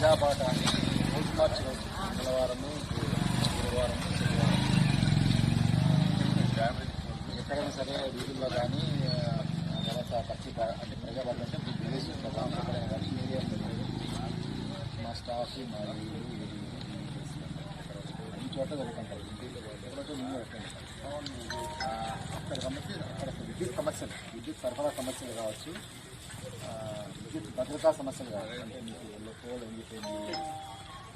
ప్రజాబాట అని రోజు మార్చి రోజు మంగళవారము గురువారము శనివారం ఎక్కడైనా సరే వీధుల్లో కానీ తర్వాత పచ్చిక అంటే ప్రజాబాట అంటే విలేజెస్ కదా ఎక్కడైనా కానీ ఏరియాలో మా స్టాఫ్ మా అన్ని చోట్ల జరుగుతుంటారు. ఎక్కడైతే మేము అక్కడ విద్యుత్ సమస్యలు, విద్యుత్ సరఫరా సమస్యలు కావచ్చు, విద్యుత్ భద్రతా సమస్యలు కావచ్చు. అంటే మీకు పోల్ ఎంగిపోయింది,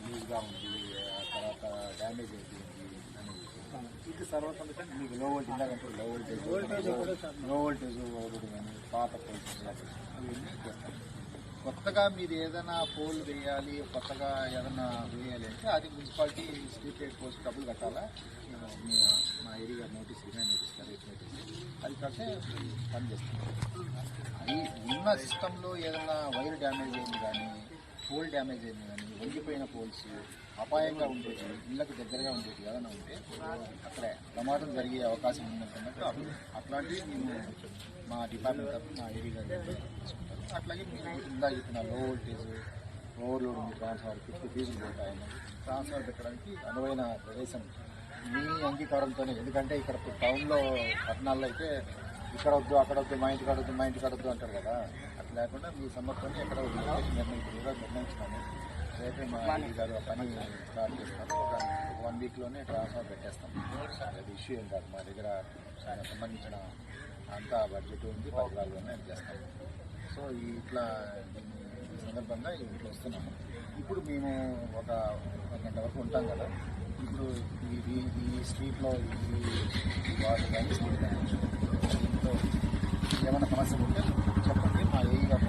లూజ్గా ఉంది, తర్వాత డ్యామేజ్ అయిపోయింది అనేది ఇది సర్వసంబంధం. మీకు లో వోల్టేజ్ ఇందాకంటే లో వోల్టేజ్ ఓవర్ కానీ పాత పోల్స్ అవన్నీ చేస్తాం. కొత్తగా మీరు ఏదైనా పోల్ వేయాలి, కొత్తగా ఏదైనా వేయాలి అంటే అది మున్సిపాలిటీ స్ట్రీట్ లైట్ పోస్ట్ డబ్బులు కట్టాలా. మా area notice remind notice rate notice అది కట్టే పని చేస్తాం. అది ఉన్న సిస్టంలో ఏదైనా వైర్ డ్యామేజ్ అయింది కానీ, పోల్ డ్యామేజ్ అయింది కానీ, వంగిపోయిన పోల్స్, అపాయంగా ఉండేది, ఇళ్ళకి దగ్గరగా ఉండేది ఏదైనా ఉంటే అక్కడ ప్రమాదం జరిగే అవకాశం ఉన్నట్టు అట్లాంటివి మేము మా డిపార్ట్మెంట్ తరఫున మా ఏరియా తీసుకుంటాం. అట్లాగే మీరు ఇందా చెప్పిన లో వోల్టేజ్ ఓవర్లోడ్ ఉంది, ట్రాన్స్ఫార్ 50 ఫీజులు పోతాయని ట్రాన్స్ఫార్ పెట్టడానికి అనువైన ప్రదేశం మీ అంగీకారంతోనే. ఎందుకంటే ఇక్కడ టౌన్లో పట్టణాల్లో అయితే ఇక్కడ వద్దు, అక్కడ వద్దు, మా ఇంటికి వద్దు, మా ఇంటికి వద్దు అంటారు కదా. అట్లా లేకుండా మీ సమర్థంగా ఎక్కడ నిర్ణయించున్నాము. రేపే మా గారు పని స్టార్ట్ చేస్తాము. ఒక 1 వీక్లోనే ట్రాన్స్ఫర్ పెట్టేస్తాం. అది ఇష్యూ ఏం కాదు. మా దగ్గర దానికి సంబంధించిన అంతా బడ్జెట్ ఉంది, పరికరాల్లోనే చేస్తాం. సో ఇట్లా ఈ సందర్భంగా ఇట్లా వస్తున్నాము. ఇప్పుడు మేము ఒక గంట వరకు ఉంటాం కదా. ఇప్పుడు ఈ స్ట్రీట్లో ఈ వార్డు కానీ స్ట్రీట్ కానీ దీంట్లో ఏమైనా సమస్యలు ఉంటే చెప్పండి. మా ఏఈ గారు